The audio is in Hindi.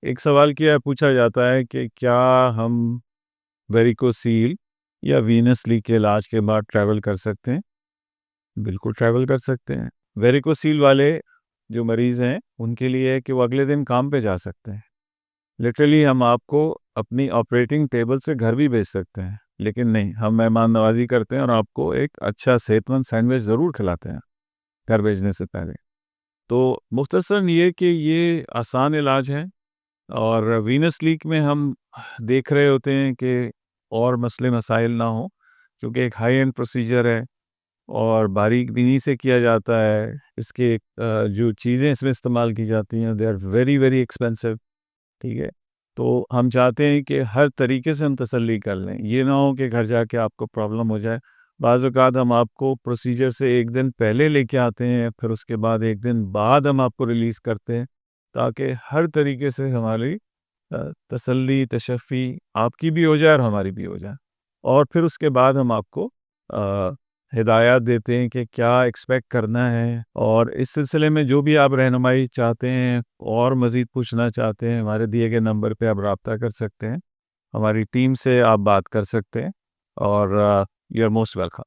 एक सवाल किया पूछा जाता है कि क्या हम वेरिकोसील या वीनस ली के इलाज के बाद ट्रैवल कर सकते हैं? बिल्कुल ट्रैवल कर सकते हैं। वेरिकोसील वाले जो मरीज़ हैं, उनके लिए है कि वो अगले दिन काम पे जा सकते हैं। लिटरली हम आपको अपनी ऑपरेटिंग टेबल से घर भी भेज सकते हैं, लेकिन नहीं, हम मेहमान नवाज़ी करते हैं और आपको एक अच्छा सेहतमंद सैंडविच ज़रूर खिलाते हैं, घर भेजने से पहले। तो मुख्तसरन ये कि ये आसान इलाज है और वीनस लीक में हम देख रहे होते हैं कि और मसले मसाइल ना हों, क्योंकि एक हाई एंड प्रोसीजर है और बारीक बीनी से किया जाता है। इसके जो चीज़ें इसमें इस्तेमाल की जाती हैं, they are very, very expensive, ठीक है? तो हम चाहते हैं कि हर तरीके से हम तसल्ली कर लें। ये ना हो कि घर जाके आपको प्रॉब्लम हो जाए। बाज़ औक़ात हम आपको प्रोसीजर से 1 दिन पहले लेके आते हैं, फिर उसके बाद 1 दिन बाद हम आपको रिलीज़ करते हैं, ताकि हर तरीके से हमारी तसल्ली, तशफ़ी आपकी भी हो जाए और हमारी भी हो जाए। और फिर उसके बाद हम आपको अ, हिदायत देते हैं कि क्या एक्सपेक्ट करना है और इस सिलसिले में जो भी आप रहनुमाई चाहते हैं और मज़ीद पूछना चाहते हैं, हमारे दिए गए नंबर पे आप राब्ता कर सकते हैं। हमारी टीम से आप बात कर सकते हैं और यू आर मोस्ट वेलकम।